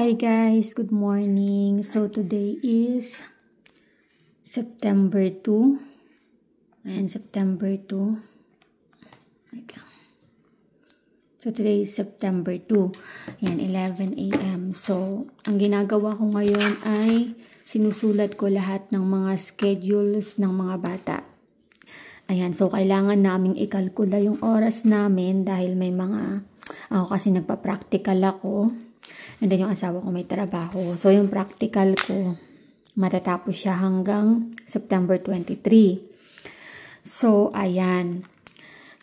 Hi guys, good morning. So today is September 2. Ayan, September 2. Wait lang. So today is September 2. Ayan, 11 a.m. So ang ginagawa ko ngayon ay sinusulat ko lahat ng mga schedules ng mga bata. Ayan, so kailangan naming ikalkula yung oras namin dahil may ako kasi nagpa-practical ako. And then yung asawa ko may trabaho. So yung practical ko, matatapos siya hanggang September 23. So ayan.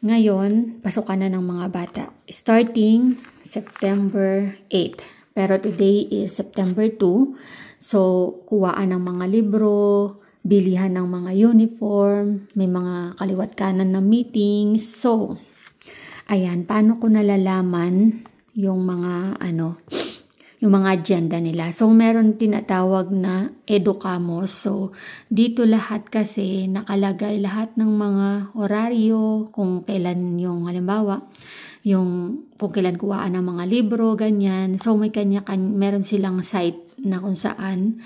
Ngayon, pasukan na ng mga bata. Starting September 8. Pero today is September 2. So kuwaan ng mga libro, bilihan ng mga uniform, may mga kaliwat kanan na meetings. So, ayan, paano ko nalalaman yung mga yung mga agenda nila. So, meron tinatawag na Educamos. So, dito lahat kasi nakalagay lahat ng mga oraryo, kung kailan yung halimbawa, kung kailan kuhaan ng mga libro, ganyan. So, meron silang site na kung saan,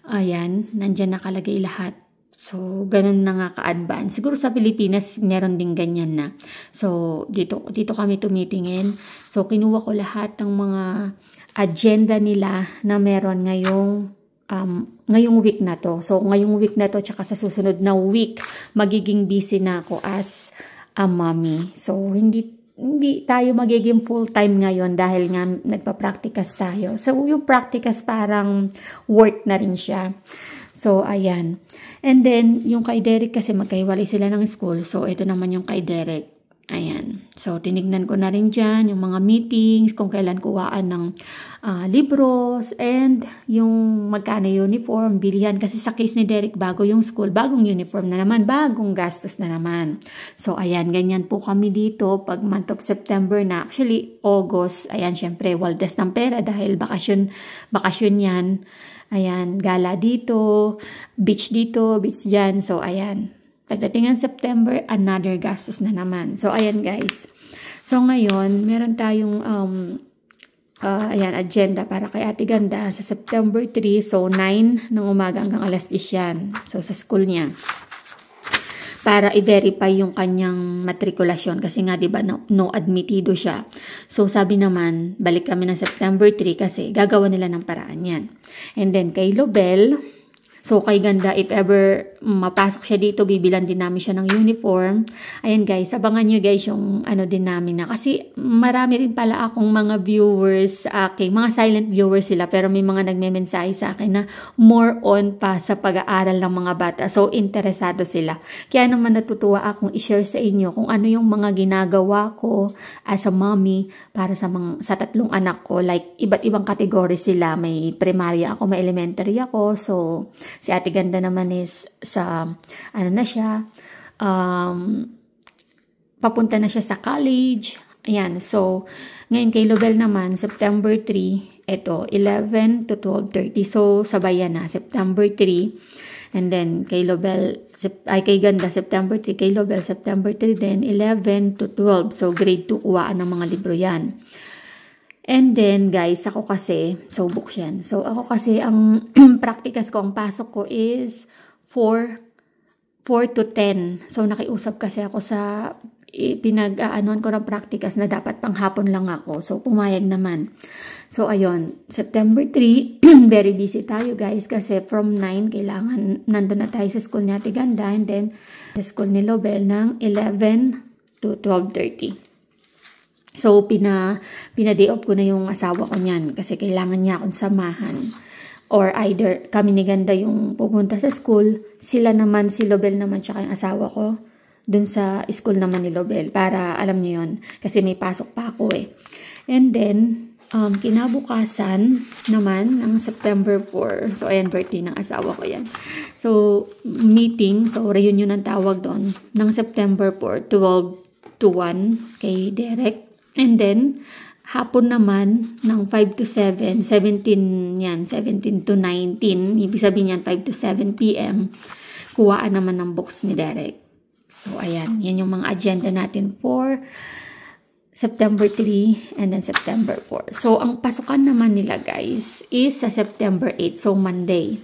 ayan, nandyan nakalagay lahat. So, ganun na nga ka-advance. Siguro sa Pilipinas, meron din ganyan na. So, dito kami tumitingin. So, kinuha ko lahat ng mga agenda nila na meron ngayong week na to. So, ngayong week na to, tsaka sa susunod na week, magiging busy na ako as a mommy. So, hindi tayo magiging full-time ngayon dahil nga nagpa-practicas tayo. So, yung practicas parang work na rin siya. So, ayan. And then, yung kay Derek kasi magkahiwalay sila ng school. So, ito naman yung kay Derek. Ayan. So, tinignan ko na rin dyan yung mga meetings, kung kailan kuhaan ng libros, and yung magkano uniform, bilihan. Kasi sa case ni Derek, bago yung school, bagong uniform na naman, bagong gastos na naman. So, ayan, ganyan po kami dito pag month of September na. Actually, August, ayan, syempre, waldas ng pera dahil bakasyon yan. Ayan, gala dito, beach dyan. So, ayan. Pagdating ng September, another gastos na naman. So, ayan guys. So, ngayon, meron tayong ayan, agenda para kay Ate Ganda sa September 3. So, 9 ng umaga hanggang alas 10 yan. So, sa school niya. Para i-verify yung kanyang matrikulasyon. Kasi nga, diba, no admitido siya. So, sabi naman, balik kami ng September 3 kasi gagawa nila ng paraan yan. And then, kay Lobel, so, kay Ganda, if ever mapasok siya dito, bibilan din namin siya ng uniform. Ayan guys, abangan nyo guys yung din namin na. Kasi marami rin pala akong mga viewers sa akin. Mga silent viewers sila, pero may mga nagme-mensahe sa akin na more on pa sa pag-aaral ng mga bata. So, interesado sila. Kaya naman natutuwa akong i-share sa inyo kung ano yung mga ginagawa ko as a mommy para sa tatlong anak ko. Like, iba't ibang kategory sila. May primarya ako, may elementary ako. So, si Ate Ganda naman is sa, papunta na siya sa college. Ayan, so, ngayon kay Lobel naman, September 3, ito, 11 to 12:30. So, sabay yan na, September 3. And then, kay Ganda, September 3, kay Lobel, September 3, then 11 to 12. So, grade 2, kuwaan ng mga libro yan. And then, guys, ako kasi, so book yan. So, ako kasi, ang practicas ko, ang pasok ko is 4 to 10. So, nakiusap kasi ako sa pinag-aanon ko ng practicas na dapat panghapon lang ako. So, pumayag naman. So, ayun, September 3, very busy tayo, guys, kasi from 9, kailangan nandun na tayo sa school ni Ate Ganda, and then, sa school ni Lobel ng 11 to 12:30. So, pina-day off ko na yung asawa ko niyan kasi kailangan niya akong samahan. Or either kami ni Ganda yung pupunta sa school, sila naman, si Lobel naman, tsaka yung asawa ko, dun sa school naman ni Lobel. Para alam niyo yun, kasi may pasok pa ako eh. And then, kinabukasan naman ng September 4. So, ayan, birthday ng asawa ko yan. So, meeting, so reunion ang tawag doon, ng September 4, 12 to 1 kay Derek. And then, hapon naman, ng 5 to 7, 17 yan, 17 to 19, ibig sabihin yan, 5 to 7 p.m., kuwaan naman ng books ni Derek. So, ayan, yan yung mga agenda natin for September 3, and then September 4. So, ang pasukan naman nila guys is sa September 8, so Monday.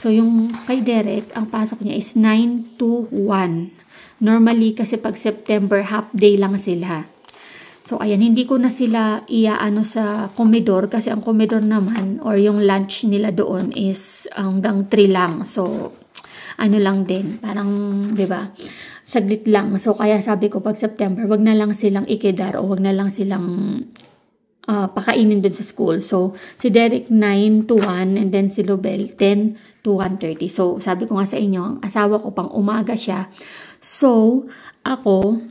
So, yung kay Derek, ang pasok niya is 9 to 1. Normally, kasi pag September, half day lang sila. So, ayan, hindi ko na sila iaano sa komedor kasi ang komedor naman or yung lunch nila doon is hanggang 3 lang. So, ano lang din, parang, di ba? Saglit lang. So, kaya sabi ko pag September, wag na lang silang ikidar o wag na lang silang pakainin dun sa school. So, si Derek 9 to 1 and then si Lobel 10 to 1:30. So, sabi ko nga sa inyo, ang asawa ko pang umaga siya. So, ako,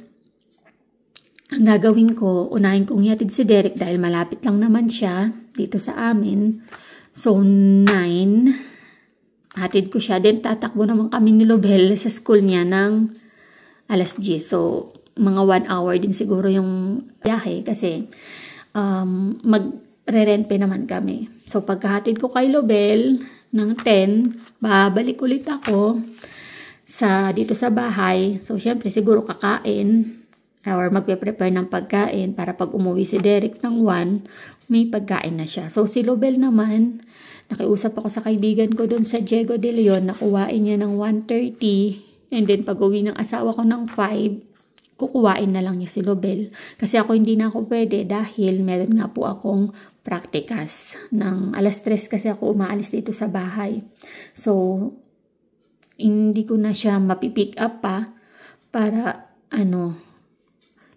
ang gagawin ko, unahin kong ihatid si Derek dahil malapit lang naman siya dito sa amin. So, 9, hatid ko siya. Then, tatakbo naman kami ni Lobel sa school niya ng alas 10. So, mga 1 hour din siguro yung biyahe kasi magre-rent naman kami. So, pagkahatid ko kay Lobel ng 10, babalik ulit ako dito sa bahay. So, syempre, siguro kakain or magpe-prepare ng pagkain para pag umuwi si Derek ng 1, may pagkain na siya. So, si Lobel naman, nakiusap ako sa kaibigan ko doon sa Diego de Leon, nakuhain niya ng 1:30. And then, pag uwi ng asawa ko ng 5, kukuhain na lang niya si Lobel. Kasi ako hindi na ako pwede dahil meron nga po akong practicas. Ng alas 3 kasi ako umaalis dito sa bahay. So, hindi ko na siya mapipick up pa para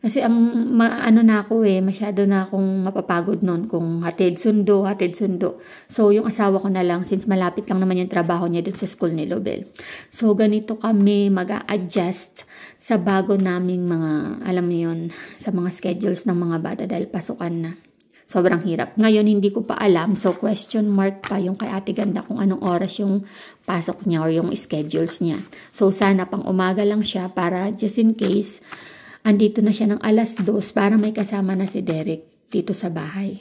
kasi na ako masyado na akong mapapagod nun kung hatid sundo. So, yung asawa ko na lang, since malapit lang naman yung trabaho niya dun sa school ni Lobel. So, ganito kami mag-a-adjust sa bago naming mga, alam mo yun, sa mga schedules ng mga bata dahil pasukan na. Sobrang hirap. Ngayon, hindi ko pa alam. So, question mark pa yung kay Ate Ganda kung anong oras yung pasok niya or yung schedules niya. So, sana pang umaga lang siya para just in case andito na siya ng alas 2 para may kasama na si Derek dito sa bahay.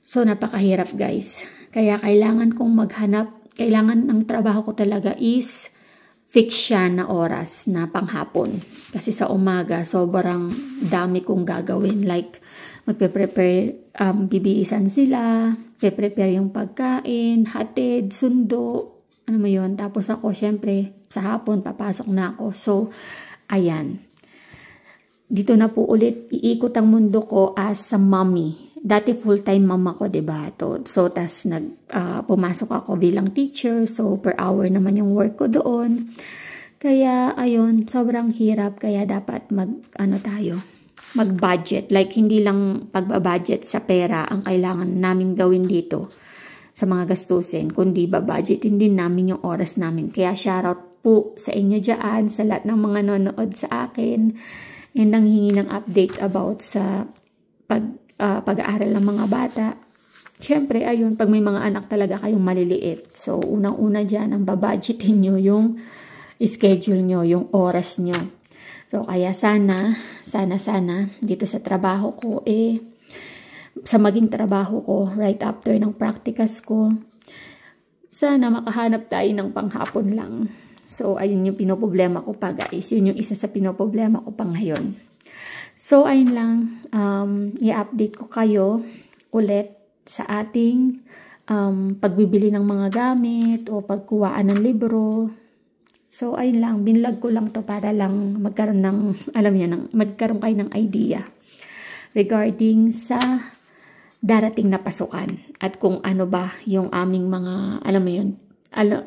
So, napakahirap guys. Kaya kailangan kong kailangan ng trabaho ko talaga is fix siya na oras na panghapon. Kasi sa umaga, sobrang dami kong gagawin. Like, magpe-prepare, bibiisan sila, prepare yung pagkain, hatid, sundo, ano mo yun. Tapos ako, syempre, sa hapon, papasok na ako. So, ayan. Dito na po ulit, iikot ang mundo ko as a mommy. Dati full-time mama ko, diba? So, tas pumasok ako bilang teacher. So, per hour naman yung work ko doon. Kaya, ayun, sobrang hirap. Kaya dapat mag-budget. Like, hindi lang pagbabudget sa pera ang kailangan namin gawin dito sa mga gastusin. Kundi babudgetin din namin yung oras namin. Kaya, shoutout po sa inyo dyan, sa lahat ng mga nanonood sa akin. And ang hingi ng update about sa pag-aaral ng mga bata. Siyempre, ayun, pag may mga anak talaga kayong maliliit. So, unang-una dyan, ang babudgetin nyo yung schedule nyo, yung oras nyo. So, kaya sana, dito sa trabaho ko, sa maging trabaho ko, right after ng practicas ko, sana makahanap tayo ng panghapon lang. So, ayun yung pinoproblema ko pa guys. Yun yung isa sa pinoproblema ko pa ngayon. So, ayun lang. I-update ko kayo ulit sa ating pagbibili ng mga gamit o pagkuhaan ng libro. So, ayun lang. Binlog ko lang to para lang magkaroon ng, magkaroon kayo ng idea regarding sa darating na pasukan. At kung ano ba yung aming mga,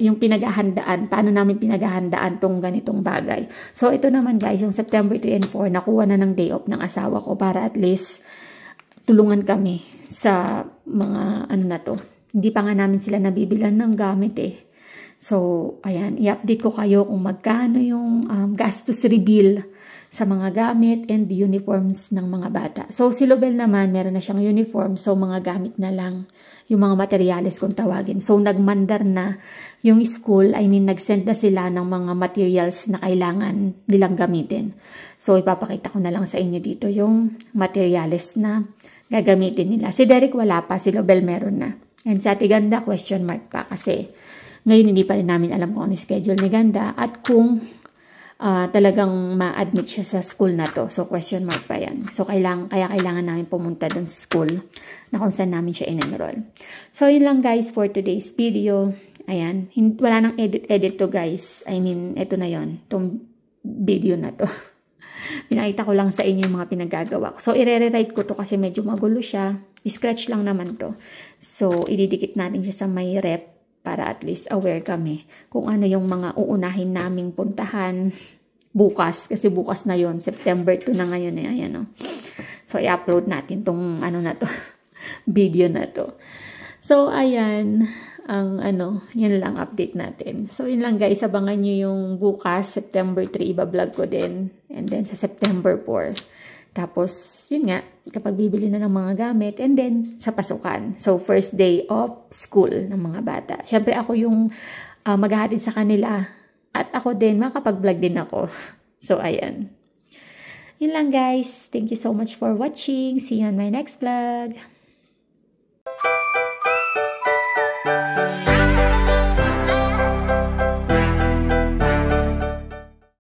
yung pinaghahandaan, paano namin pinaghahandaan tong ganitong bagay. So, ito naman guys, yung September 3 and 4, nakuha na ng day off ng asawa ko para at least tulungan kami sa mga Hindi pa nga namin sila nabibilan ng gamit So, ayan, i-update ko kayo kung magkano yung gastos reveal sa mga gamit and uniforms ng mga bata. So, si Lobel naman, meron na siyang uniform. So, mga gamit na lang yung mga materyales kung tawagin. So, nagmandar na yung school. Nag-send na sila ng mga materials na kailangan nilang gamitin. So, ipapakita ko na lang sa inyo dito yung materials na gagamitin nila. Si Derek wala pa. Si Lobel meron na. And sa Ate Ganda, question mark pa. Kasi ngayon hindi pa rin namin alam kung ano schedule ni Ganda. At kung talagang ma-admit siya sa school na to. So, question mark pa yan. So, kaya kailangan namin pumunta dun sa school na kung saan namin siya in-enroll. So, yun lang guys for today's video. Ayan. Wala nang edit to guys. I mean, ito na yon, itong video na to. Pinakita ko lang sa inyo yung mga pinagagawa ko. So, i-rewrite ko to kasi medyo magulo siya. I-scratch lang naman to. So, ididikit natin siya sa may rep para at least aware kami kung ano yung mga uunahin naming puntahan bukas. Kasi bukas na yon, September 2 na ngayon. Ayan, no? So, i-upload natin tong ano na to, video na to. So, ayan, yan lang update natin. So, yun lang guys, abangan nyo yung bukas, September 3, iba-vlog ko din. And then, sa September 4. Tapos, yun nga, kapag bibili na ng mga gamit, and then, sa pasukan. So, first day of school ng mga bata. Siyempre, ako yung maghahatid sa kanila. At ako din, makapag-vlog din ako. So, ayan. Yun lang guys. Thank you so much for watching. See you on my next vlog.